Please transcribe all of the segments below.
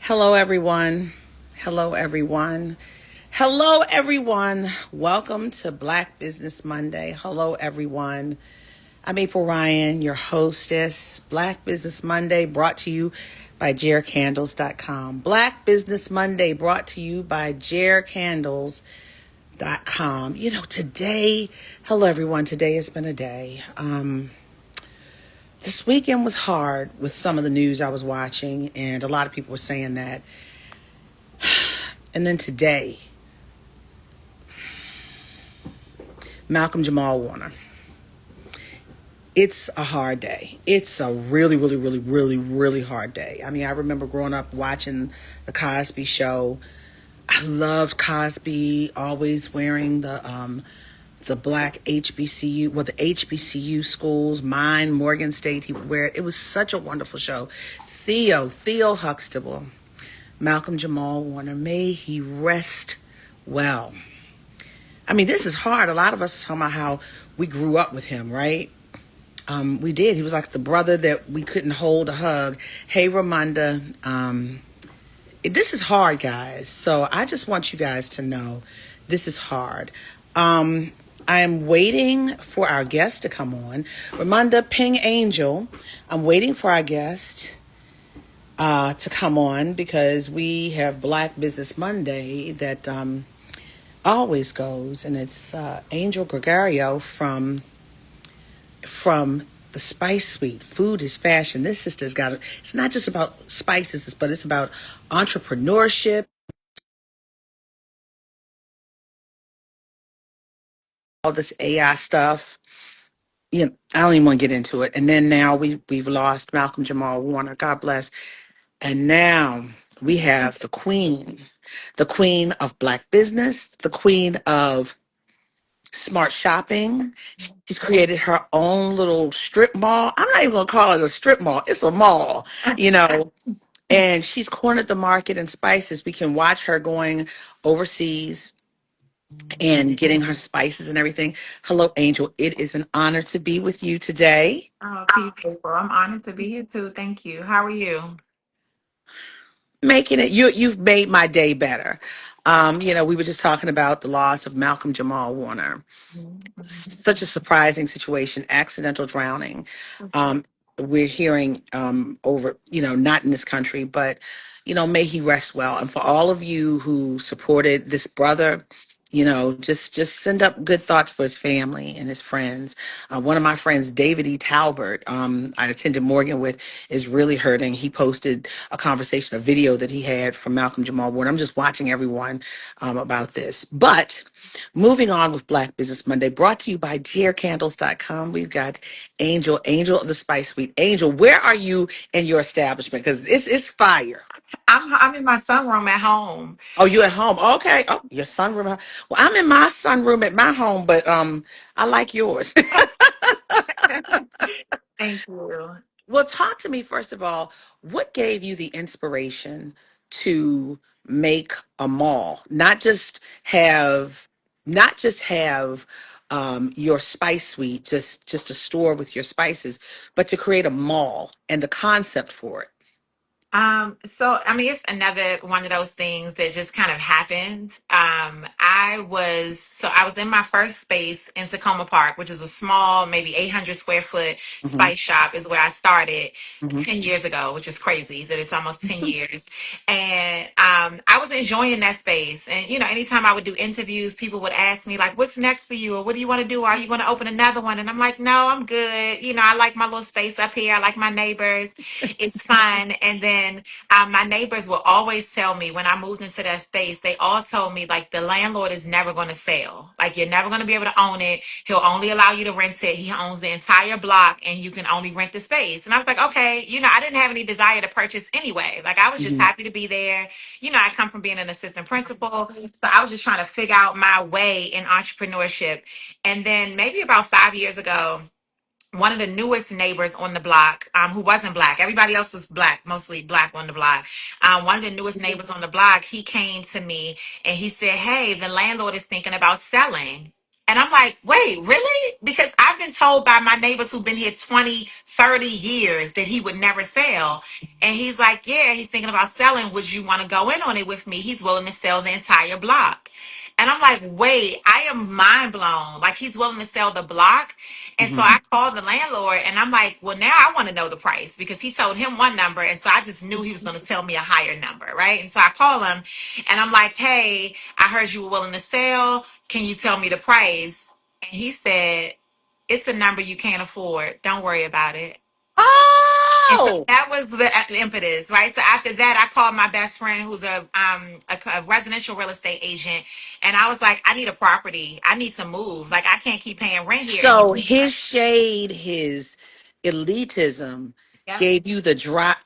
Hello, everyone. Hello, everyone. Hello, everyone. Welcome to Black Business Monday. Hello, everyone. I'm April Ryan, your hostess. Black Business Monday brought to you by JareCandles.com. Black Business Monday brought to you by JareCandles.com. Today, hello, everyone. Today has been a day. This weekend was hard with some of the news I was watching, and a lot of people were saying that. And then today, Malcolm Jamal Warner. It's a hard day. It's a really, really, really, really, really hard day. I mean, I remember growing up watching the Cosby Show. I loved Cosby, always wearing the black HBCU, well, the HBCU schools, mine, Morgan State, he would wear it. It was such a wonderful show. Theo Huxtable, Malcolm Jamal Warner, may he rest well. I mean, this is hard. A lot of us are talking about how we grew up with him, right? We did. He was like the brother that we couldn't hold a hug. Hey, Ramunda. This is hard, guys. So I just want you guys to know this is hard. I am waiting for our guest to come on. Ramunda, ping Angel. I'm waiting for our guest to come on because we have Black Business Monday that always goes, and it's Angel Gregorio from the Spice Suite. Food is fashion. This sister's got it's not just about spices, but it's about entrepreneurship, all this AI stuff. I don't even want to get into it. And then now we've lost Malcolm Jamal Warner. God bless. And now we have the queen of Black business, the queen of smart shopping. She's created her own little strip mall. I'm not even going to call it a strip mall. It's a mall, you know. And she's cornered the market in spices. We can watch her going overseas and getting her spices and everything. Hello, Angel. It is an honor to be with you today. Oh, peace, April. I'm honored to be here too. Thank you. How are you? Making it, you've made my day better. We were just talking about the loss of Malcolm Jamal Warner. Such a surprising situation, accidental drowning. Um, we're hearing over, not in this country, but, may he rest well. And for all of you who supported this brother, just send up good thoughts for his family and his friends. One of my friends, David E. Talbert, I attended Morgan with, is really hurting. He posted a conversation, a video that he had from Malcolm Jamal Warner. I'm just watching everyone about this. But moving on with Black Business Monday, brought to you by JareCandles.com. We've got Angel of the Spice Suite. Angel, where are you in your establishment? Because it's fire. I'm in my sunroom at home. Oh, you at home? Okay. Oh, your sunroom. Well, I'm in my sunroom at my home, but I like yours. Thank you. Well, talk to me first of all. What gave you the inspiration to make a mall? Not just have your spice suite, just a store with your spices, but to create a mall and the concept for it. So I mean, it's another one of those things that just kind of happened. I was in my first space in Tacoma Park, which is a small, maybe 800 square foot Hmm. spice shop, is where I started Hmm. 10 years ago, which is crazy that it's almost 10 years. And I was enjoying that space. And, anytime I would do interviews, people would ask me, like, what's next for you? Or what do you want to do? Are you going to open another one? And I'm like, no, I'm good. I like my little space up here. I like my neighbors. It's fun. And then my neighbors will always tell me when I moved into that space, they all told me, like, the landlord is never going to sell. Like, you're never going to be able to own it. He'll only allow you to rent it. He owns the entire block and you can only rent the space. And I was like, okay, I didn't have any desire to purchase anyway. Like, I was just Hmm. happy to be there. I come from being an assistant principal. So I was just trying to figure out my way in entrepreneurship. And then maybe about 5 years ago, one of the newest neighbors on the block, who wasn't black, everybody else was black, mostly black on the block. One of the newest neighbors on the block, he came to me and he said, hey, the landlord is thinking about selling. And I'm like, wait, really? Because I've been told by my neighbors who've been here 20, 30 years that he would never sell. And he's like, yeah, he's thinking about selling. Would you want to go in on it with me? He's willing to sell the entire block. And I'm like, wait, I am mind blown. Like, he's willing to sell the block. And so Hmm. I called the landlord and I'm like, well, now I want to know the price because he told him one number. And so I just knew he was going to tell me a higher number. Right. And so I call him and I'm like, hey, I heard you were willing to sell. Can you tell me the price? And he said, it's a number you can't afford. Don't worry about it. And so Oh, that was the impetus, right? So after that, I called my best friend, who's a residential real estate agent, and I was like, I need a property. I need to move. Like, I can't keep paying rent here so anymore. his shade, his elitism Yep, gave you the drop.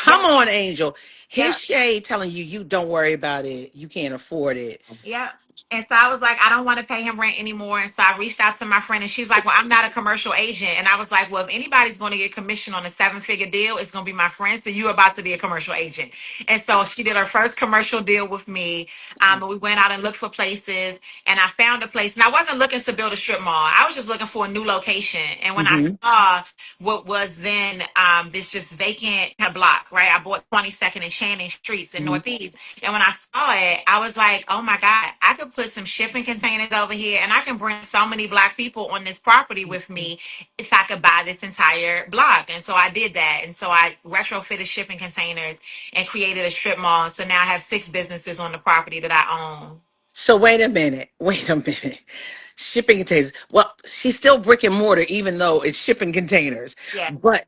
yep, Come on, Angel. His yep. shade telling you, you don't worry about it. You can't afford it. Yeah. And so I was like, I don't want to pay him rent anymore. And so I reached out to my friend and she's like, well, I'm not a commercial agent. And I was like, well, if anybody's going to get commission on a 7-figure deal, it's going to be my friend. So you're about to be a commercial agent. And so she did her first commercial deal with me. And we went out and looked for places and I found a place. And I wasn't looking to build a strip mall. I was just looking for a new location. And when I Hmm. saw what was then this just vacant kind of block, right? I bought 22nd and Channing Streets in Hmm. Northeast. And when I saw it, I was like, oh my God, I could put some shipping containers over here and I can bring so many Black people on this property with me if I could buy this entire block. And so I did that. And so I retrofitted shipping containers and created a strip mall. So now I have 6 businesses on the property that I own. So wait a minute. Wait a minute. Shipping containers. Well, she's still brick and mortar, even though it's shipping containers. Yeah. But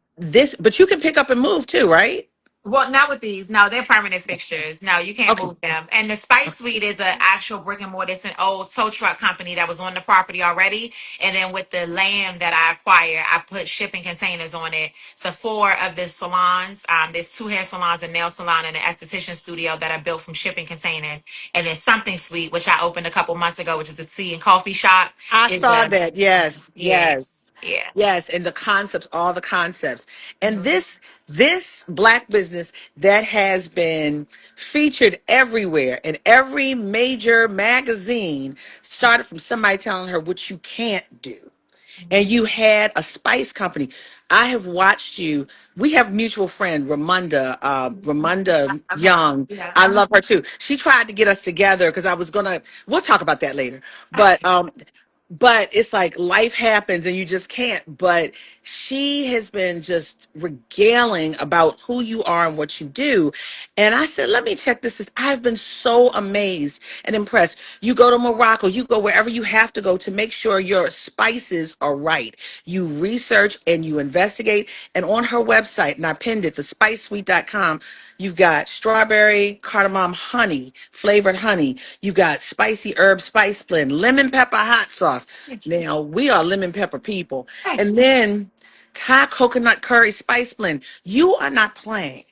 you can pick up and move too, right? Well, not with these. No, they're permanent fixtures. No, you can't Okay. move them. And the Spice Suite is an actual brick and mortar. It's an old tow truck company that was on the property already. And then with the land that I acquired, I put shipping containers on it. So 4 of the salons, there's 2 hair salons, a nail salon, and an esthetician studio that I built from shipping containers. And then Something Sweet, which I opened a couple months ago, which is the tea and coffee shop. I Is saw a that. Yes. yeah, Yes. yeah. Yes. And the concepts, all the concepts. And Mhm. this black business that has been featured everywhere in every major magazine started from somebody telling her what you can't do. And you had a spice company. I have watched you. We have a mutual friend, Ramunda Okay. Young. Yeah. I love her too. She tried to get us together because I was gonna. We'll talk about that later. But it's like life happens and you just can't. But she has been just regaling about who you are and what you do. And I said, let me check this. I've been so amazed and impressed. You go to Morocco, you go wherever you have to go to make sure your spices are right. You research and you investigate. And on her website, and I pinned it, thespicesweet.com, you've got strawberry, cardamom, honey, flavored honey. You've got spicy herb spice blend, lemon pepper hot sauce. Now, we are lemon pepper people. Thank And you. then Thai coconut curry spice blend. You are not playing.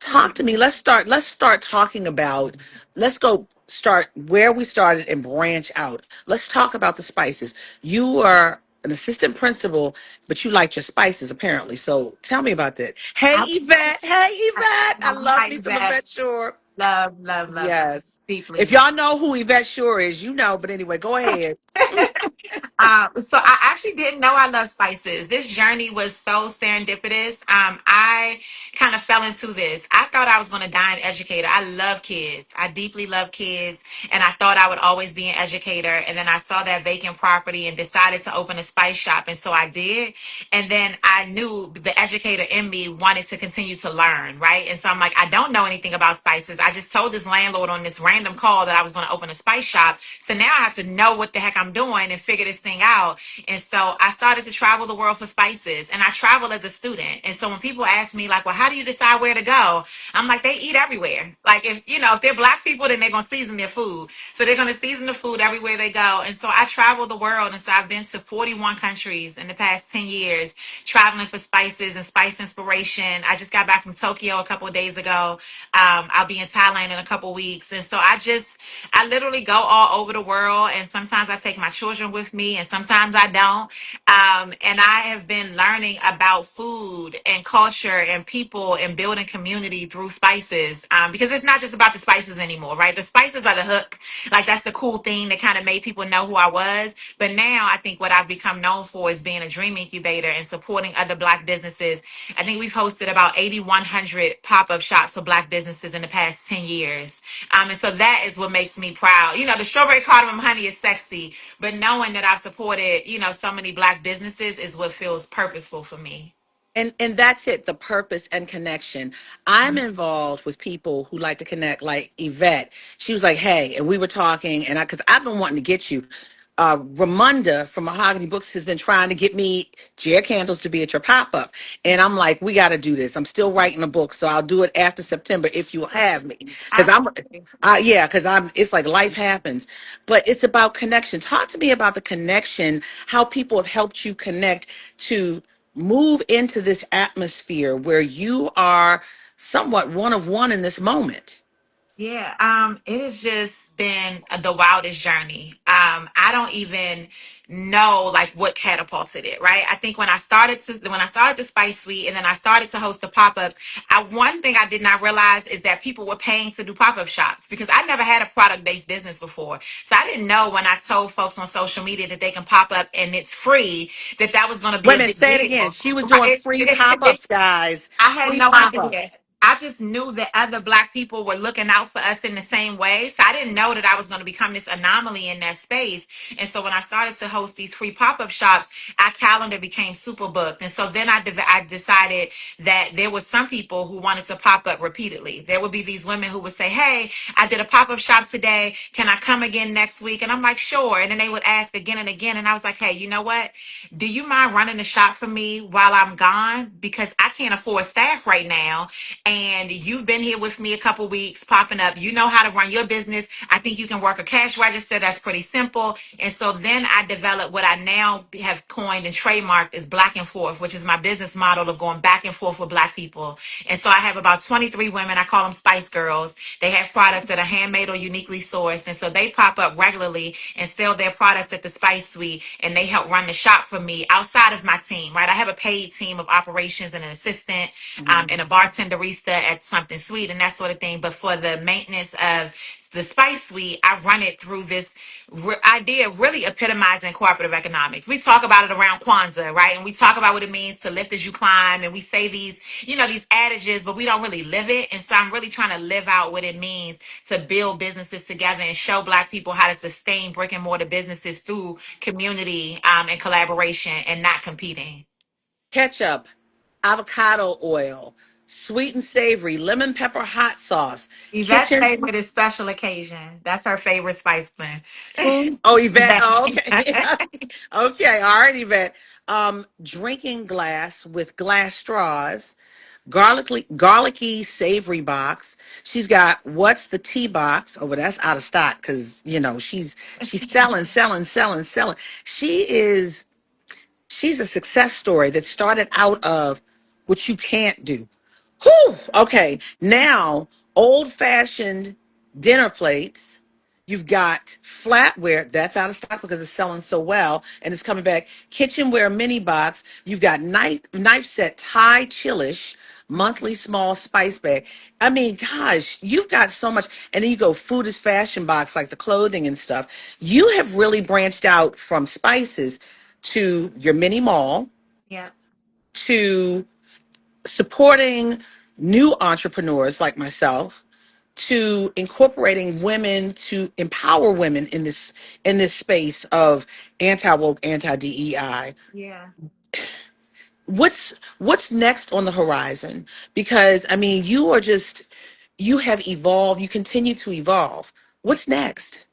Talk to me. Let's start talking about, let's go start where we started and branch out. Let's talk about the spices. You are an assistant principal, but you like your spices apparently. So tell me about that. Hey I, Yvette. Hey Yvette. I love Hi, me some Yvette. Yvette Shore. Love, love, love, love Yes. If deeply. y'all know who Yvette Shore is, you know. But anyway, go ahead. So I actually didn't know I love spices. This journey was so serendipitous. I kind of fell into this. I thought I was going to die an educator. I love kids. I deeply love kids, and I thought I would always be an educator. And then I saw that vacant property and decided to open a spice shop, and so I did. And then I knew the educator in me wanted to continue to learn, right? And so I'm like, I don't know anything about spices. I just told this landlord on this random call that I was going to open a spice shop. So now I have to know what the heck I'm doing and figure this thing out. And so I started to travel the world for spices, and I travel as a student. And so when people ask me like, well, how do you decide where to go? I'm like, they eat everywhere. Like, if they're Black people, then they're going to season their food. So they're going to season the food everywhere they go. And so I travel the world. And so I've been to 41 countries in the past 10 years, traveling for spices and spice inspiration. I just got back from Tokyo a couple of days ago. I'll be in Thailand in a couple weeks. And so I literally go all over the world. And sometimes I take my children with me and sometimes I don't. And I have been learning about food and culture and people and building community through spices. Because it's not just about the spices anymore, right? The spices are the hook. Like that's the cool thing that kind of made people know who I was. But now I think what I've become known for is being a dream incubator and supporting other Black businesses. I think we've hosted about 8,100 pop-up shops for Black businesses in the past 10 years. And so that is what makes me proud. You know, the strawberry cardamom honey is sexy, but knowing that I've supported, so many Black businesses is what feels purposeful for me. And that's it, the purpose and connection. I'm involved with people who like to connect, like Yvette. She was like, hey, and we were talking, and because I've been wanting to get you. Ramunda from Mahogany Books has been trying to get me Jared Candles to be at your pop-up. And I'm like, we got to do this. I'm still writing a book, so I'll do it after September if you have me. Because Absolutely. yeah, because it's like life happens. But it's about connection. Talk to me about the connection, how people have helped you connect to move into this atmosphere where you are somewhat one of one in this moment. Yeah, it has just been the wildest journey. I don't even know like what catapulted it, right? I think when I started the Spice Suite and then I started to host the pop-ups, one thing I did not realize is that people were paying to do pop-up shops because I never had a product-based business before. So I didn't know when I told folks on social media that they can pop up and it's free, that was going to be Wait a a minute, big say it again. deal. She was doing Right? free pop-ups, guys. I had Free no idea. pop-ups. I just knew that other Black people were looking out for us in the same way. So I didn't know that I was going to become this anomaly in that space. And so when I started to host these free pop-up shops, our calendar became super booked. And so then I decided that there was some people who wanted to pop up repeatedly. There would be these women who would say, hey, I did a pop-up shop today. Can I come again next week? And I'm like, sure. And then they would ask again and again. And I was like, hey, you know what? Do you mind running the shop for me while I'm gone? Because I can't afford staff right now. And you've been here with me a couple weeks popping up. You know how to run your business. I think you can work a cash register. That's pretty simple. And so then I developed what I now have coined and trademarked as Black and Forth, which is my business model of going back and forth with Black people. And so I have about 23 women. I call them Spice Girls. They have products that are handmade or uniquely sourced. And so they pop up regularly and sell their products at the Spice Suite. And they help run the shop for me outside of my team, right? I have a paid team of operations and an assistant and a bartenderista at something sweet and that sort of thing. But for the maintenance of the Spice Suite, I run it through this idea of really epitomizing cooperative economics. We talk about it around Kwanzaa, right? And we talk about what it means to lift as you climb. And we say these adages, but we don't really live it. And so I'm really trying to live out what it means to build businesses together and show Black people how to sustain brick and mortar businesses through community and collaboration and not competing. Ketchup, avocado oil, sweet and savory, lemon pepper hot sauce, Yvette's kitchen favorite is special occasion. That's her favorite spice blend. spoons. Oh, Yvette. Yvette. Oh, okay. Okay. All right, Yvette. Drinking glass with glass straws, garlicky savory box. She's got what's the tea box? Oh, but that's out of stock because she's selling. She's a success story that started out of what you can't do. Whew, okay, now old fashioned dinner plates. You've got flatware that's out of stock because it's selling so well and it's coming back. Kitchenware mini box. You've got knife set Thai chilish monthly small spice bag. I mean, gosh, you've got so much. And then you go food is fashion box like the clothing and stuff. You have really branched out from spices to your mini mall Yeah. to supporting new entrepreneurs like myself to incorporating women to empower women in this space of anti-woke, anti-DEI. Yeah. What's next on the horizon? Because I mean, you have evolved, you continue to evolve. What's next?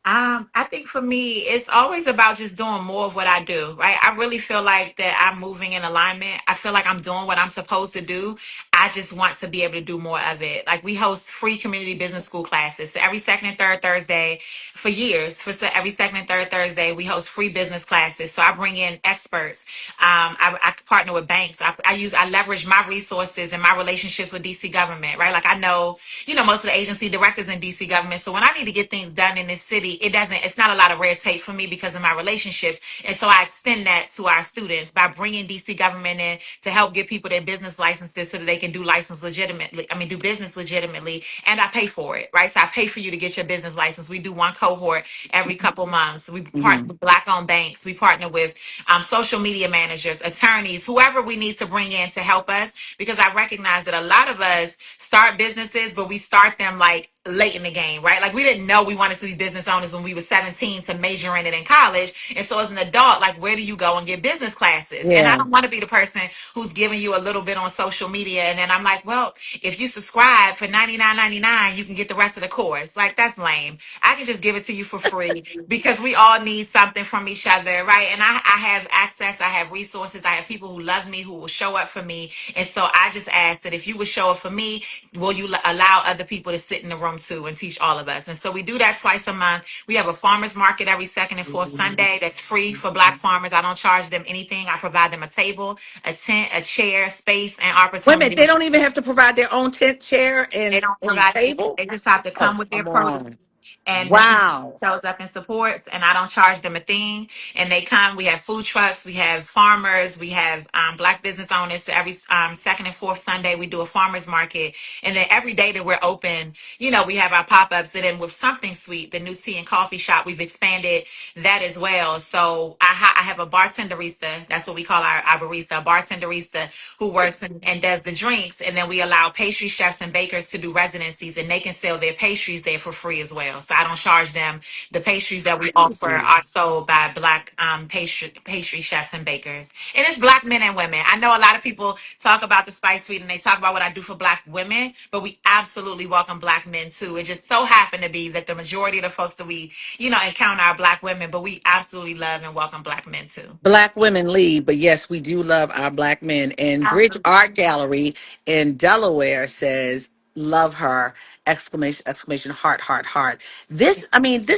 I think for me, it's always about just doing more of what I do, right? I really feel like that I'm moving in alignment. I feel like I'm doing what I'm supposed to do. I just want to be able to do more of it. Like we host free community business school classes. So every second and third Thursday for years, every second and third Thursday, we host free business classes. So I bring in experts. I partner with banks. I leverage my resources and my relationships with DC government, right? Like I know, most of the agency directors in DC government. So when I need to get things done in this city, it's not a lot of red tape for me because of my relationships. And so I extend that to our students by bringing DC government in to help get people their business licenses so that they can do business legitimately. And I pay for it, right? So I pay for you to get your business license. We do one cohort every couple months. We partner Mhm. with black owned banks. We partner with social media managers, attorneys, whoever we need to bring in to help us, because I recognize that a lot of us start businesses, but we start them like late in the game, right? Like we didn't know we wanted to be business owners when we were 17 to major in it in college. And so as an adult, like where do you go and get business classes? And I Yeah. don't want to be the person who's giving you a little bit on social media. And then I'm like, well, if you subscribe for $99.99, you can get the rest of the course. Like that's lame. I can just give it to you for free because we all need something from each other, right? And I have access, I have resources, I have people who love me, who will show up for me. And so I just ask that if you would show up for me, will you allow other people to sit in the room too and teach all of us? And so we do that twice a month. We have a farmers market every second and fourth Sunday that's free for Black farmers. I don't charge them anything. I provide them a table, a tent, a chair, space, and Wait a minute. opportunity. They don't even have to provide their own tent, chair, They and don't and provide anything. table. They just have to Oh, come with their come produce. on! And the community Wow. shows up and supports, and I don't charge them a thing. And they come. We have food trucks, we have farmers, we have Black business owners. So every second and fourth Sunday, we do a farmers market. And then every day that we're open, we have our pop ups. And then with Something Sweet, the new tea and coffee shop, we've expanded that as well. So I have a bartenderista. That's what we call our barista, a bartenderista who works and does the drinks. And then we allow pastry chefs and bakers to do residencies, and they can sell their pastries there for free as well. So I don't charge them. The pastries that we offer Crazy. are sold by Black pastry chefs and bakers. And it's Black men and women. I know a lot of people talk about the Spice Suite and they talk about what I do for Black women, but we absolutely welcome Black men too. It just so happened to be that the majority of the folks that we, encounter are Black women, but we absolutely love and welcome Black men too. Black women lead, but yes, we do love our Black men. And Bridge Art Gallery in Delaware says, "Love her!" Exclamation! Exclamation! Heart! Heart! Heart! This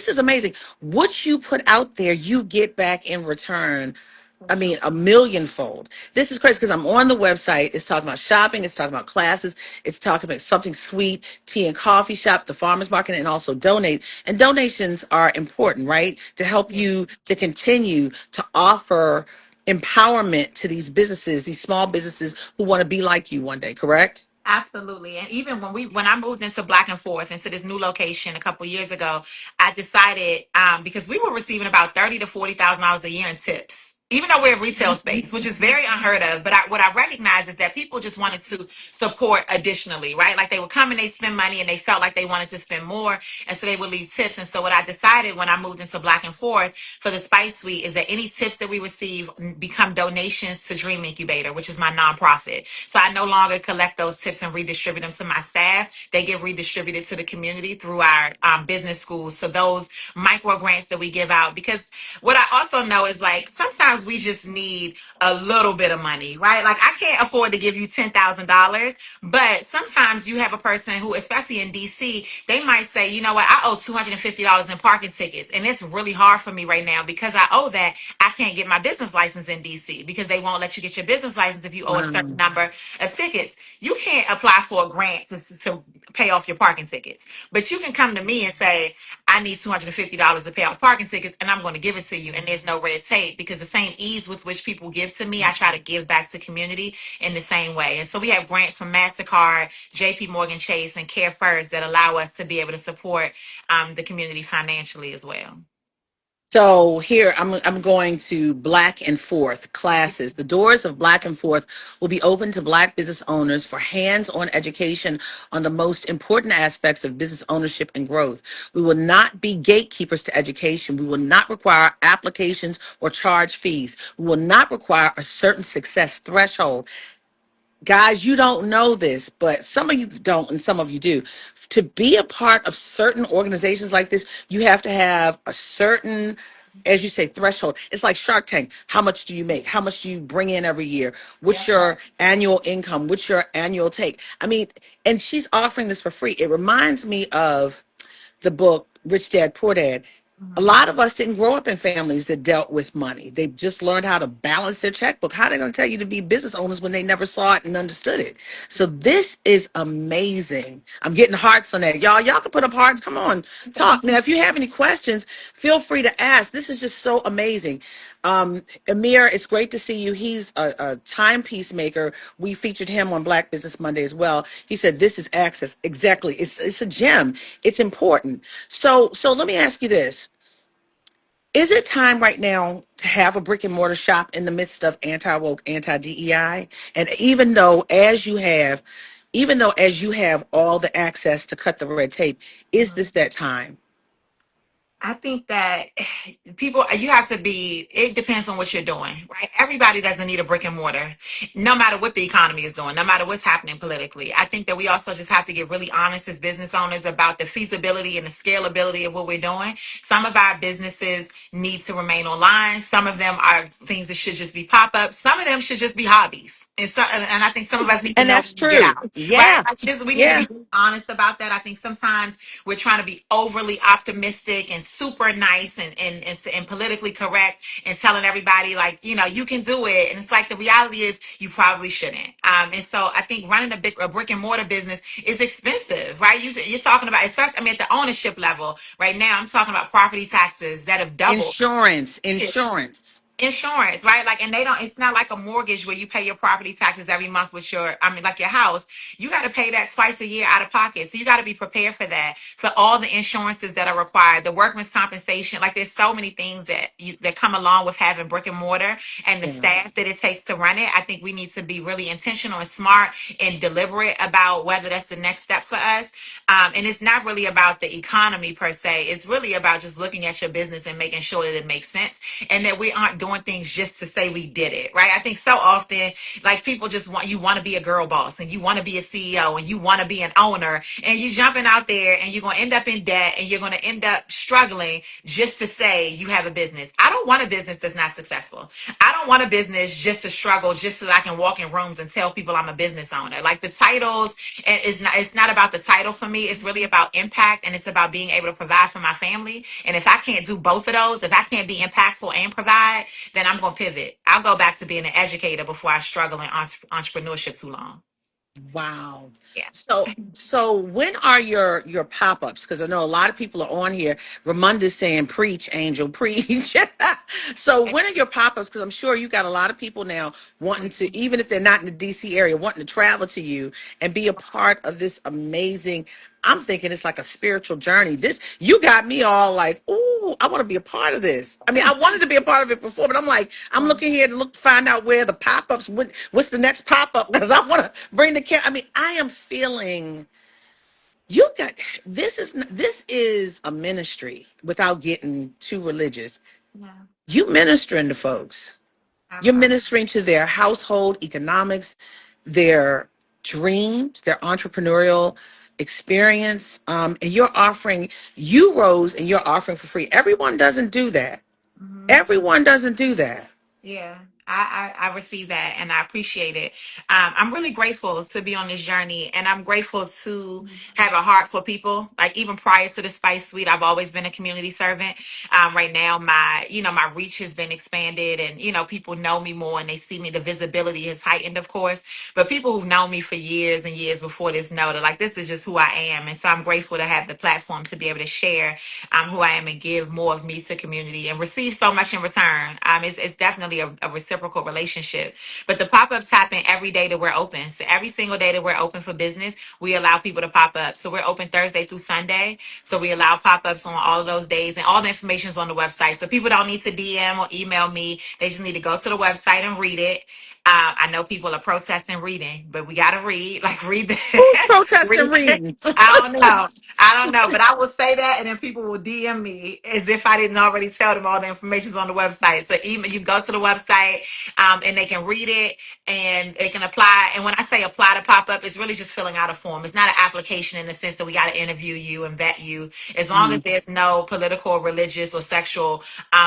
is amazing. What you put out there, you get back in return. A millionfold. This is crazy because I'm on the website. It's talking about shopping. It's talking about classes. It's talking about Something Sweet, tea and coffee shop, the farmers market, and also donate. And donations are important, right? To help you to continue to offer empowerment to these businesses, these small businesses who want to be like you one day, correct? Absolutely. And even when I moved into Black and Forth, into this new location a couple years ago, I decided because we were receiving about $30,000 to $40,000 a year in tips. Even though we're a retail space, which is very unheard of, but what I recognize is that people just wanted to support additionally, right? Like they would come and they spend money and they felt like they wanted to spend more, and so they would leave tips. And so what I decided when I moved into Black and Forth for the Spice Suite is that any tips that we receive become donations to Dream Incubator, which is my nonprofit. So I no longer collect those tips and redistribute them to my staff. They get redistributed to the community through our business schools. So those micro grants that we give out, because what I also know is like sometimes we just need a little bit of money, right? Like I can't afford to give you $10,000, but sometimes you have a person who, especially in DC, they might say, you know what, I owe $250 in parking tickets. And it's really hard for me right now because I owe that. I can't get my business license in DC because they won't let you get your business license if you owe a certain Wow. number of tickets. You can't apply for a grant to pay off your parking tickets, but you can come to me and say, I need $250 to pay off parking tickets, and I'm going to give it to you. And there's no red tape because the same ease with which people give to me, I try to give back to community in the same way. And so we have grants from MasterCard, JP Morgan Chase, and Care First that allow us to be able to support the community financially as well. So here I'm going to Black and Forth classes. The doors of Black and Forth will be open to Black business owners for hands-on education on the most important aspects of business ownership and growth. We will not be gatekeepers to education. We will not require applications or charge fees. We will not require a certain success threshold. Guys, you don't know this, but some of you don't and some of you do. To be a part of certain organizations like this, you have to have a certain as you say, threshold. It's like Shark Tank. How much do you make? How much do you bring in every year? What's Yeah. your annual income? What's your annual take? I mean, and she's offering this for free. It reminds me of the book Rich Dad Poor Dad. A Mhm. lot of us didn't grow up in families that dealt with money. They just learned how to balance their checkbook. How are they going to tell you to be business owners when they never saw it and understood it? So this is amazing. I'm getting hearts on that. Y'all can put up hearts. Come on, talk. Now, if you have any questions, feel free to ask. This is just so amazing. Amir, it's great to see you. He's a timepiece maker. We featured him on Black Business Monday as well. He said, this is access. Exactly. It's a gem. It's important. So let me ask you this. Is it time right now to have a brick and mortar shop in the midst of anti-woke, anti-DEI? And even though as you have all the access to cut the red tape, is this that time? I think that people, you have to be, it depends on what you're doing, right? Everybody doesn't need a brick and mortar, no matter what the economy is doing, no matter what's happening politically. I think that we also just have to get really honest as business owners about the feasibility and the scalability of what we're doing. Some of our businesses need to remain online. Some of them are things that should just be pop-ups. Some of them should just be hobbies. And I think some of us need to And know that's when to get true. out, right? Yeah. We need to Yeah. be honest about that. I think sometimes we're trying to be overly optimistic and super nice and politically correct and telling everybody like, you can do it. And it's like the reality is you probably shouldn't. And so I think running a brick and mortar business is expensive, right? You're talking about, especially, I mean, at the ownership level right now, I'm talking about property taxes that have doubled. Insurance. Insurance. Insurance, right? Like, and they don't, it's not like a mortgage where you pay your property taxes every month with like your house. You got to pay that twice a year out of pocket. So you got to be prepared for that, for all the insurances that are required, the workman's compensation. Like, there's so many things that come along with having brick and mortar and the Yeah. staff that it takes to run it. I think we need to be really intentional and smart and deliberate about whether that's the next step for us. And it's not really about the economy per se. It's really about just looking at your business and making sure that it makes sense and that we aren't doing things just to say we did it, right? I think so often, like, people just want to be a girl boss and you want to be a CEO and you want to be an owner and you're jumping out there and you're going to end up in debt and you're going to end up struggling just to say you have a business. I don't want a business that's not successful. I don't want a business just to struggle just so that I can walk in rooms and tell people I'm a business owner. Like, the titles, and it's not about the title for me. It's really about impact and it's about being able to provide for my family. And if I can't do both of those, if I can't be impactful and provide, then I'm going to pivot. I'll go back to being an educator before I struggle in entrepreneurship too long. Wow. Yeah. So when are your pop-ups? Because I know a lot of people are on here. Ramonda's saying, preach, Angel, preach. So when are your pop-ups? Because I'm sure you got a lot of people now wanting to, even if they're not in the DC area, wanting to travel to you and be a part of this amazing. I'm thinking it's like a spiritual journey. This, you got me all like, ooh, I want to be a part of this. I mean, I wanted to be a part of it before, but I'm like, I'm looking here to look to find out where the pop-ups, what's the next pop-up? Because I want to bring the I mean, I am feeling you got this is a ministry without getting too religious. Yeah. You ministering to folks. You're I, ministering to their household economics, their dreams, their entrepreneurial experience, and you're offering. You rose and you're offering for free. Everyone doesn't do that. mhm. Everyone doesn't do that. Yeah, I receive that and I appreciate it. I'm really grateful to be on this journey and I'm grateful to have a heart for people. Like, even prior to the Spice Suite, I've always been a community servant. Right now, my reach has been expanded and, people know me more and they see me. The visibility has heightened, of course, but people who've known me for years and years before this know that, like, this is just who I am. And so I'm grateful to have the platform to be able to share who I am and give more of me to community and receive so much in return. It's definitely a reciprocal relationship. But the pop-ups happen every day that we're open. So every single day that we're open for business, we allow people to pop up. So we're open Thursday through Sunday. So we allow pop-ups on all of those days and all the information is on the website. So people don't need to DM or email me. They just need to go to the website and read it. I know people are protesting reading, but we got to read, like, read Who's the, protesting read. reading? I don't know. I don't know, but I will say that, and then people will DM me as if I didn't already tell them all the information's on the website. So even you go to the website, and they can read it and they can apply. And when I say apply to pop up, it's really just filling out a form. It's not an application in the sense that we got to interview you and vet you. As long as Mhm. there's no political, religious, or sexual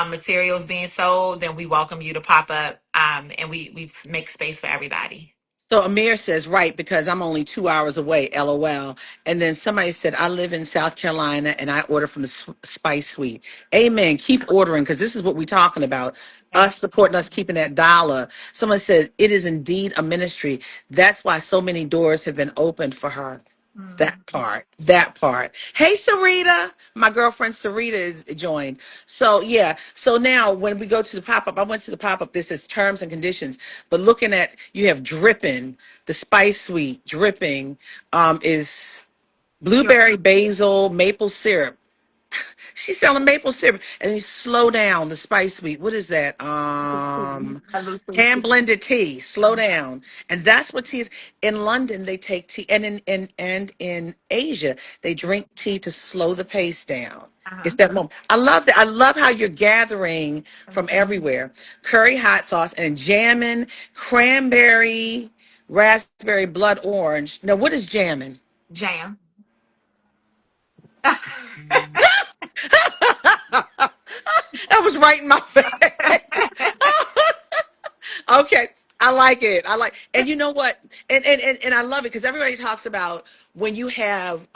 materials being sold, then we welcome you to pop up, and we make space for everybody. So Amir says, right, because I'm only 2 hours away, LOL. And then somebody said, I live in South Carolina and I order from the Spice Suite. Amen. Keep ordering because this is what we're talking about. Amen. Us supporting us, keeping that dollar. Someone says, it is indeed a ministry. That's why so many doors have been opened for her. Mhm. That part, that part. Hey, Sarita. My girlfriend Sarita is joined. So, yeah. So now when we go to the pop up, I went to the pop up. This is terms and conditions. But looking at, you have dripping, the spice suite, dripping is blueberry, basil, maple syrup. She's selling maple syrup. And then you slow down the spice suite. What is that? I lose sleep Hand too. blended tea. Slow down. And that's what tea is. In London, they take tea. And in Asia, they drink tea to slow the pace down. It's Uh-huh. that moment. I love that. I love how you're gathering from Everything. everywhere. Curry hot sauce and jamming, cranberry, raspberry, blood orange. Now, what is jamming? Jam. That was right in my face. Okay. I like it. I like, and you know what? And I love it because everybody talks about when you have,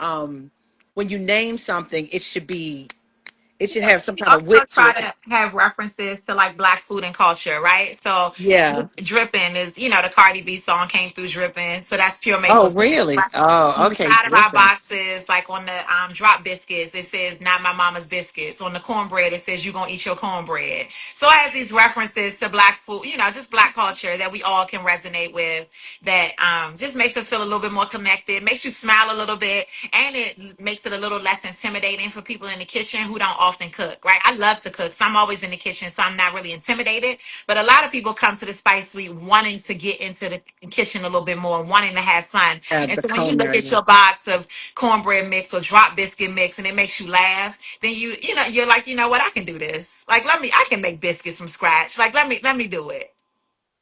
when you name something, it should have some kind of Also wit to try it. to have references to like black food and culture, right? So Yeah. dripping is, the Cardi B song came through dripping. So that's pure maple Oh, syrup. really? Right? Oh, On the okay. side of our Dripping. boxes, like on the drop biscuits, it says not my mama's biscuits. On the cornbread, it says you gonna eat your cornbread. So it has these references to black food, just black culture that we all can resonate with, that just makes us feel a little bit more connected, makes you smile a little bit, and it makes it a little less intimidating for people in the kitchen who don't often cook, right? I love to cook, so I'm always in the kitchen, so I'm not really intimidated. But a lot of people come to the Spice Suite wanting to get into the kitchen a little bit more, wanting to have fun. And The so when you look culinary at one. your box of cornbread mix or drop biscuit mix and it makes you laugh, then you're like, you know what, I can do this. Like I can make biscuits from scratch. Like let me do it.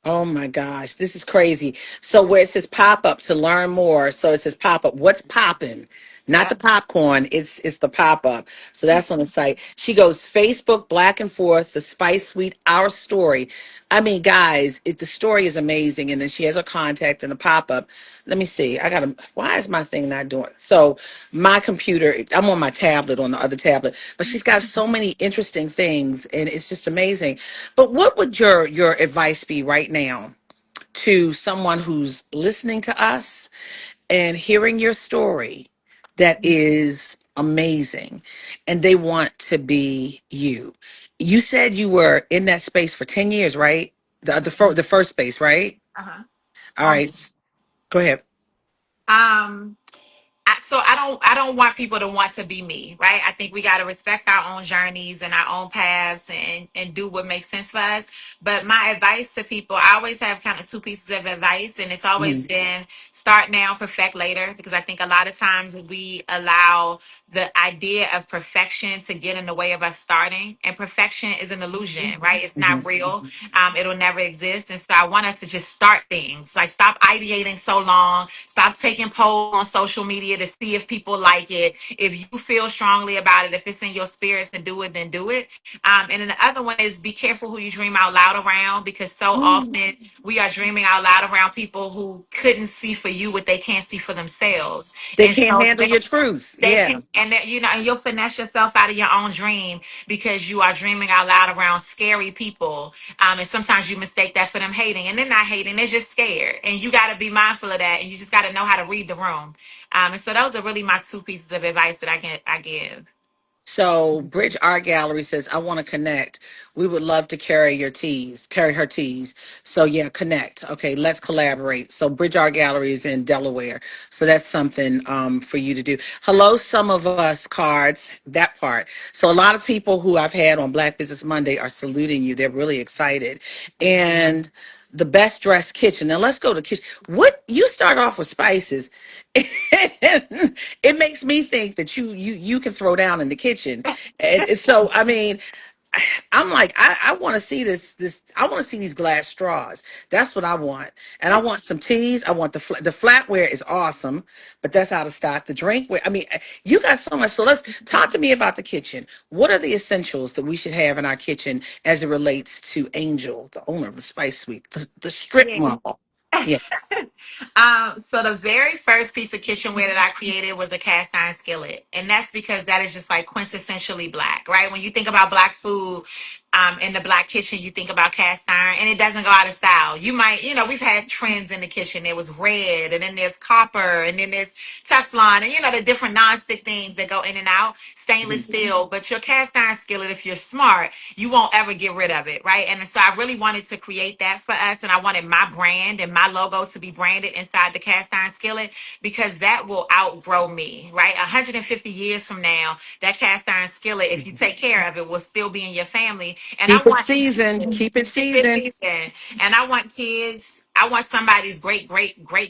Oh my gosh, this is crazy. So where it says pop up to learn more, so it says pop up. What's popping? Not Yeah. the popcorn, it's the pop up. So that's on the site. She goes Facebook, Black and Forth, the Spice Suite, Our Story. I mean, guys, the story is amazing. And then she has her contact and the pop up. Let me see. Why is my thing not doing? So my computer, I'm on my tablet, on the other tablet, but she's got so many interesting things and it's just amazing. But what would your advice be right now to someone who's listening to us and hearing your story that is amazing and they want to be you? You said you were in that space for 10 years, right? The first space, right? Uh-huh. All right. Go ahead. Um, so I don't want people to want to be me, right? I think we got to respect our own journeys and our own paths and do what makes sense for us. But my advice to people, I always have kind of two pieces of advice, and it's always Mhm. been start now, perfect later, because I think a lot of times we allow the idea of perfection to get in the way of us starting, and perfection is an illusion, right? It's not Mhm. real. It'll never exist. And so I want us to just start things. Like stop ideating so long. Stop taking polls on social media to see if people like it. If you feel strongly about it, if it's in your spirits to do it, then do it. And then the other one is be careful who you dream out loud around, because so often we are dreaming out loud around people who couldn't see for you what they can't see for themselves. They And can't so handle your truth. they Yeah. can, and and you'll finesse yourself out of your own dream because you are dreaming out loud around scary people. And sometimes you mistake that for them hating, and they're not hating; they're just scared. And you got to be mindful of that, and you just got to know how to read the room. And so those are really my two pieces of advice that I give. So Bridge Art Gallery says, I want to connect. We would love to carry her teas. So yeah, connect. Okay, let's collaborate. So Bridge Art Gallery is in Delaware. So that's something for you to do. Hello, some of us cards, that part. So a lot of people who I've had on Black Business Monday are saluting you. They're really excited. Thank you. And the best dressed kitchen. Now let's go to kitchen. What you start off with spices. It makes me think that you can throw down in the kitchen. And so, I mean, I'm like, I want to see this. I want to see these glass straws. That's what I want. And I want some teas. I want the flatware is awesome, but that's out of stock. The drinkware. I mean, you got so much. So let's talk to me about the kitchen. What are the essentials that we should have in our kitchen as it relates to Angel, the owner of the Spice Suite, the strip Yeah. mall? Yes. So the very first piece of kitchenware that I created was a cast iron skillet, and that's because that is just like quintessentially black, right? When you think about black food, in the black kitchen, you think about cast iron, and it doesn't go out of style. You might, we've had trends in the kitchen. There was red, and then there's copper, and then there's Teflon, and the different non-stick things that go in and out, stainless Mhm. steel. But your cast iron skillet, if you're smart, you won't ever get rid of it, right? And so I really wanted to create that for us, and I wanted my brand and my logo to be branded inside the cast iron skillet because that will outgrow me, right? 150 years from now, that cast iron skillet, if you take care of it, will still be in your family. And I Keep it want seasoned. kids Keep it keep it seasoned. seasoned. And I want kids. I want somebody's great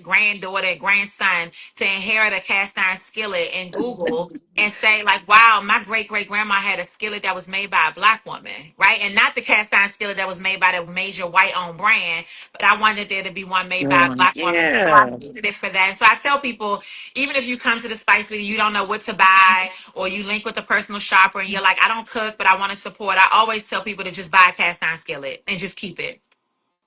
granddaughter and grandson to inherit a cast iron skillet and Google and say like, wow, my great grandma had a skillet that was made by a black woman, right? And not the cast iron skillet that was made by the major white owned brand, but I wanted there to be one made by a black woman. So I Yeah. created it for that. And so I tell people, even if you come to the Spice Video, you don't know what to buy, or you link with a personal shopper and you're like, I don't cook, but I want to support. I always tell people to just buy a cast iron skillet and just keep it.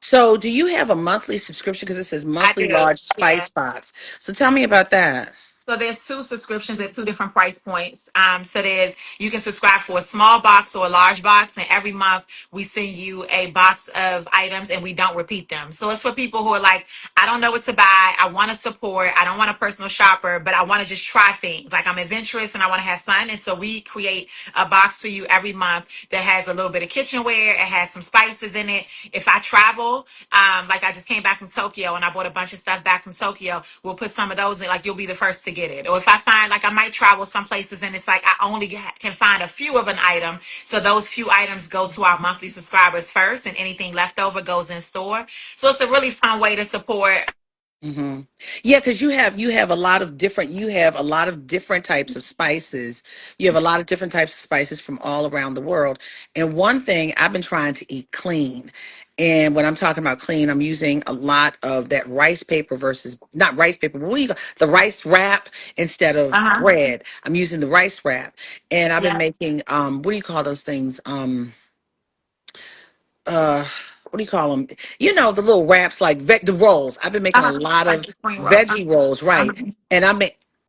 So, do you have a monthly subscription? Because it says I monthly do. large Yeah. spice box. So, tell me about that. So there's two subscriptions at two different price points. So there's you can subscribe for a small box or a large box, and every month we send you a box of items, and we don't repeat them. So it's for people who are like, I don't know what to buy, I want to support, I don't want a personal shopper, but I want to just try things. Like I'm adventurous and I want to have fun, and so we create a box for you every month that has a little bit of kitchenware. It has some spices in it. If I travel, like I just came back from Tokyo and I bought a bunch of stuff back from Tokyo. We'll put some of those in, like you'll be the first to get it. Or if I find like I might travel some places and it's like I only can find a few of an item. So those few items go to our monthly subscribers first and anything left over goes in store. So it's a really fun way to support. Hmm. Yeah, because you have a lot of different types of spices. You have a lot of different types of spices from all around the world. And one thing I've been trying to eat clean. And when I'm talking about clean, I'm using a lot of that rice paper versus not rice paper, but the rice wrap instead of Uh-huh. bread. I'm using the rice wrap, and I've been Yeah. making what do you call those things? Uh what do you call them, the little wraps, like the rolls. I've been making a Uh-huh. lot Like of the spring roll. veggie rolls, right? Uh-huh. And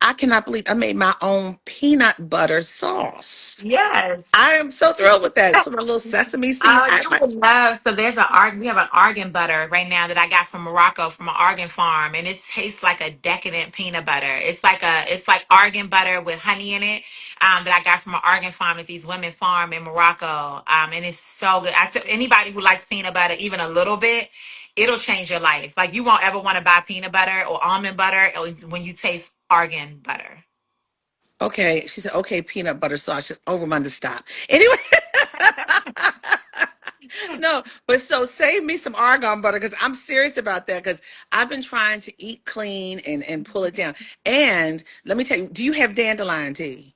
I cannot believe I made my own peanut butter sauce. Yes. I am so thrilled with that. Put a little sesame seeds. Oh, you would love. So there's we have an argan butter right now that I got from Morocco from an argan farm, and it tastes like a decadent peanut butter. It's like argan butter with honey in it, that I got from an argan farm that these women farm in Morocco, and it's so good. I tell anybody who likes peanut butter even a little bit, it'll change your life. Like you won't ever want to buy peanut butter or almond butter when you taste argan butter. Okay, she said, okay, peanut butter sauce. Just over my to stop. Anyway, no, but so save me some argon butter because I'm serious about that because I've been trying to eat clean and pull it down. And let me tell you, do you have dandelion tea?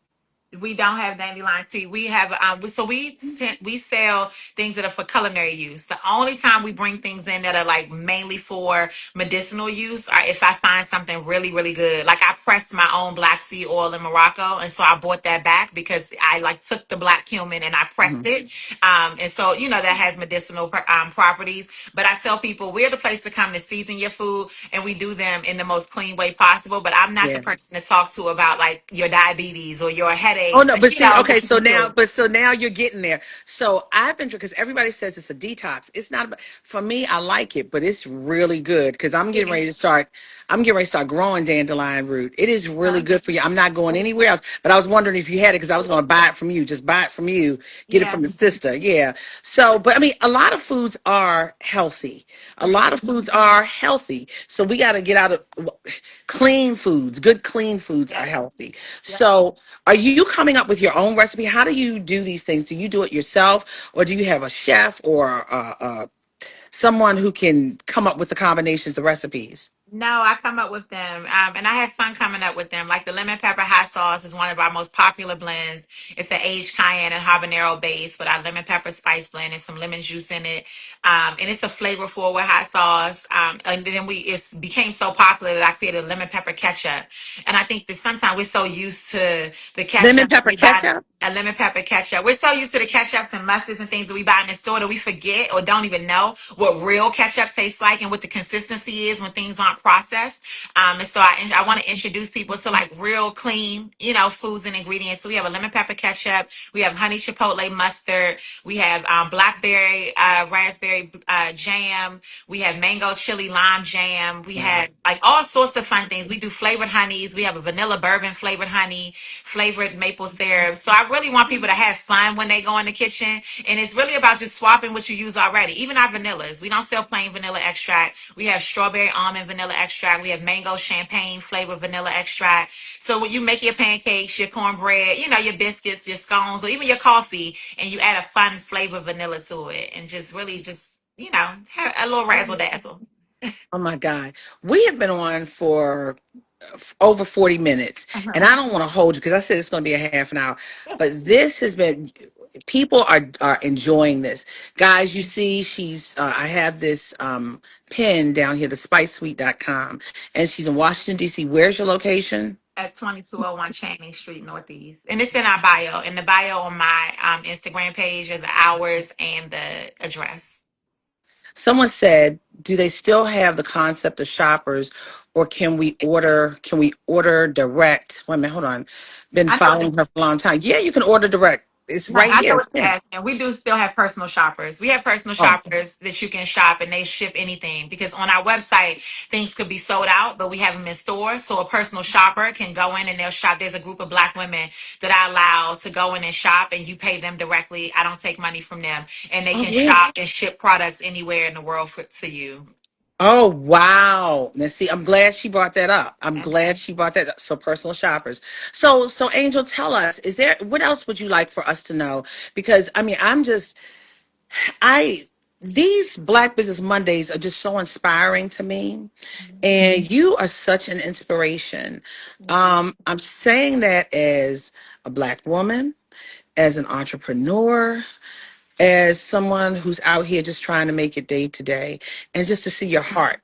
We don't have dandelion tea. We have so we sell things that are for culinary use. The only time we bring things in that are like mainly for medicinal use are if I find something really good. Like I pressed my own black seed oil in Morocco, and so I bought that back because I like took the black cumin and I pressed Mhm. it. And so that has medicinal properties. But I tell people we're the place to come to season your food, and we do them in the most clean way possible. But I'm not the Yeah. person to talk to about like your diabetes or your Oh headaches. no, but see, okay, What you so can now, do. you're getting there. So I've been because everybody says it's a detox. It's not about, for me. I like it, but it's really good because I'm getting Yeah. ready to start. I'm getting ready to start growing dandelion root. It is really good for you. I'm not going anywhere else. But I was wondering if you had it because I was going to buy it from you. Just buy it from you. Get it Yeah. from the sister. Yeah. So, but I mean, a lot of foods are healthy. A lot of foods are healthy. So we got to get out of clean foods. Good clean foods are Yeah. healthy. Yeah. So are you coming up with your own recipe? How do you do these things? Do you do it yourself, or do you have a chef or someone who can come up with the combinations of recipes? No, I come up with them, and I have fun coming up with them. Like the lemon pepper hot sauce is one of our most popular blends. It's an aged cayenne and habanero base with our lemon pepper spice blend and some lemon juice in it, and it's a flavorful with hot sauce. And then it became so popular that I created lemon pepper ketchup. And I think that sometimes we're so used to the Lemon ketchup that pepper we buy. ketchup. A lemon pepper ketchup. We're so used to the ketchups and mustards and things that we buy in the store that we forget or don't even know what real ketchup tastes like and what the consistency is when things aren't processed. And so I want to introduce people to like real clean, foods and ingredients. So we have a lemon pepper ketchup. We have honey chipotle mustard. We have blackberry, raspberry jam. We have mango chili lime jam. We Wow. have like all sorts of fun things. We do flavored honeys. We have a vanilla bourbon flavored honey, flavored maple syrup. So I really want people to have fun when they go in the kitchen. And it's really about just swapping what you use already. Even our vanillas. We don't sell plain vanilla extract. We have strawberry almond vanilla extract. We have mango champagne flavored vanilla extract. So when you make your pancakes, your cornbread, your biscuits, your scones, or even your coffee, and you add a fun flavor vanilla to it and just really just, have a little razzle dazzle. Oh my God. We have been on for over 40 minutes, and I don't want to hold you because I said it's going to be a half an hour, but this has been, people are enjoying this. Guys, you see, I have this pin down here, the spicesweet.com, and she's in Washington, D.C. Where's your location? At 2201 Channing Street Northeast. And it's in our bio. In the bio on my Instagram page are the hours and the address. Someone said, do they still have the concept of shoppers, or can we order direct? Wait a minute, hold on. Been I know following her for a long time. Yeah, you can order direct. It's No, right I here. know It's what you're pinned. asking. We do still have personal shoppers. We have personal Oh, shoppers that you can shop and they ship anything because on our website, things could be sold out, but we have them in stores. So a personal shopper can go in and they'll shop. There's a group of Black women that I allow to go in and shop and you pay them directly. I don't take money from them and they oh, can really? shop and ship products anywhere in the world to you. Oh, wow. Now, see, I'm glad she brought that up. I'm glad she brought that up. So, personal shoppers. So, Angel, tell us, what else would you like for us to know? Because, I mean, I, these Black Business Mondays are just so inspiring to me. And you are such an inspiration. Thank you. I'm saying that as a Black woman, as an entrepreneur, as someone who's out here just trying to make it day to day, and just to see your heart,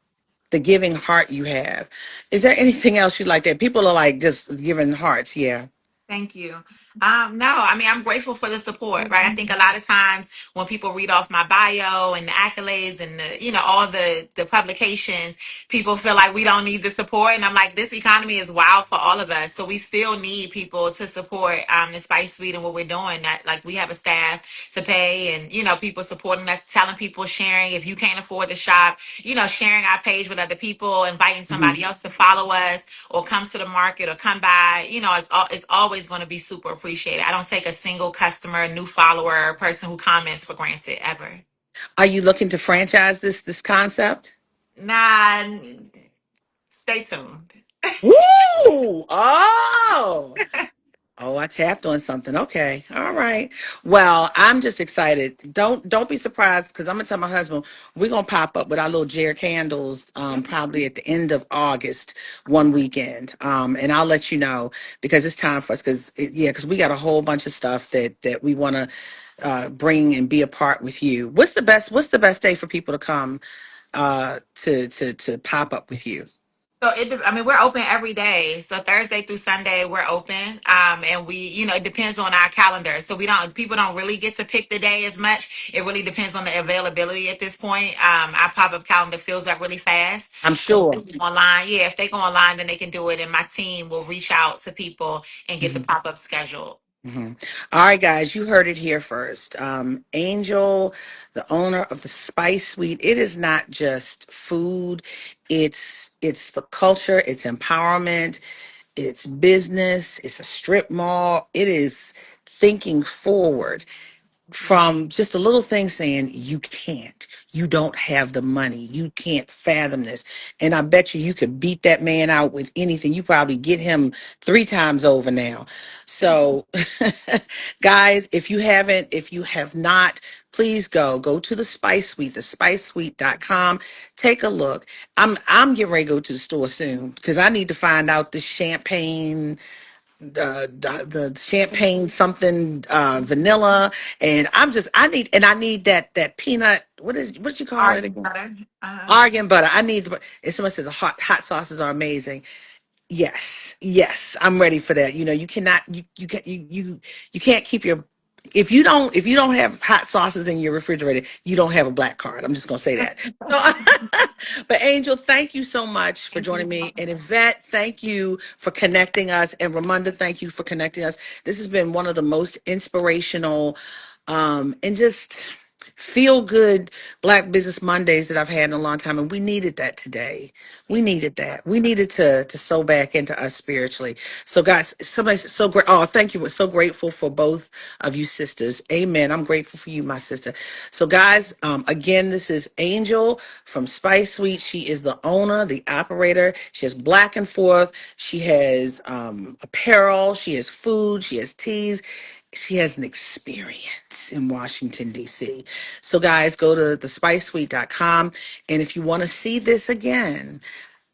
the giving heart you have. Is there anything else you like that? People are like just giving hearts. Yeah. Thank you. No, I mean, I'm grateful for the support, right? I think a lot of times when people read off my bio and the accolades and all the publications, people feel like we don't need the support. And I'm like, this economy is wild for all of us. So we still need people to support the Spice Suite and what we're doing. That like we have a staff to pay and, people supporting us, telling people, sharing. If you can't afford to shop, sharing our page with other people, inviting Mhm. somebody else to follow us or comes to the market or come by, it's always going to be super appreciated. I don't take a single customer, new follower, person who comments for granted ever. Are you looking to franchise this concept? Nah, stay tuned. Woo! Oh. Oh, I tapped on something. Okay. All right. Well, I'm just excited. Don't be surprised because I'm gonna tell my husband we're gonna pop up with our little Jer candles probably at the end of August one weekend. And I'll let you know because it's time for us because we got a whole bunch of stuff that we wanna bring and be a part with you. What's the best day for people to come to pop up with you? So I mean, we're open every day. So Thursday through Sunday, we're open. And it depends on our calendar. So people don't really get to pick the day as much. It really depends on the availability at this point. Our pop-up calendar fills up really fast. I'm So if sure. they go online, yeah, if they go online, then they can do it. And my team will reach out to people and get the pop-up scheduled. hmm All right, guys, you heard it here first. Angel, the owner of the Spice Suite, it is not just food; it's the culture, it's empowerment, it's business, it's a strip mall. It is thinking forward from just a little thing saying you can't, you don't have the money, you can't fathom this. And I bet you could beat that man out with anything. You probably get him 3 times over now. So guys, if you have not, please go to the Spice Suite, thespicesweet.com. Take a look. I'm getting ready to go to the store soon because I need to find out the champagne, the champagne something, vanilla. And I need that peanut, what you call it Argue again? better. Argan butter. I need the, if someone says the hot sauces are amazing. Yes, yes, I'm ready for that. You cannot, you can't keep your, if you don't have hot sauces in your refrigerator, you don't have a black card. I'm just gonna say that. So, but Angel, thank you so much for Thank you joining so me, and much. Yvette, thank you for connecting us, and Ramunda, thank you for connecting us. This has been one of the most inspirational, and just feel good Black Business Mondays that I've had in a long time, and we needed that today. We needed that. We needed to sow back into us spiritually. So, guys, somebody's so great. Oh, thank you. We're so grateful for both of you sisters. Amen. I'm grateful for you, my sister. So, guys, again, this is Angel from Spice Suite. She is the owner, the operator. She has Black and Forth. She has apparel. She has food. She has teas. She has an experience in Washington, D.C. So, guys, go to thespicesuite.com. And if you want to see this again,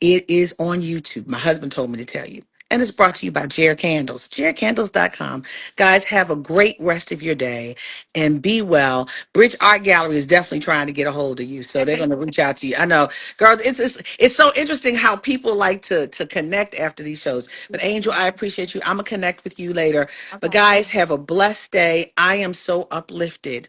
it is on YouTube. My husband told me to tell you. And it's brought to you by Jer Candles, jercandles.com. Guys, have a great rest of your day and be well. Bridge Art Gallery is definitely trying to get a hold of you, so they're going to reach out to you. I know, girl, it's so interesting how people like to connect after these shows. But Angel, I appreciate you. I'm going to connect with you later. But Okay. guys, have a blessed day. I am so uplifted.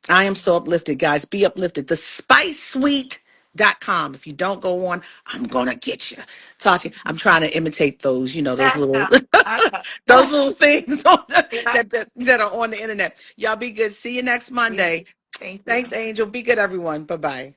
I am so uplifted, guys. Be uplifted. The spicesuite.com. If you don't go on, I'm gonna get you. Talk to you. I'm trying to imitate those, those I little know. I know. those little things Yeah. that are on the internet. Y'all be good. See you next You Monday. too. Thank you. Thanks, Angel. Be good, everyone. Bye bye.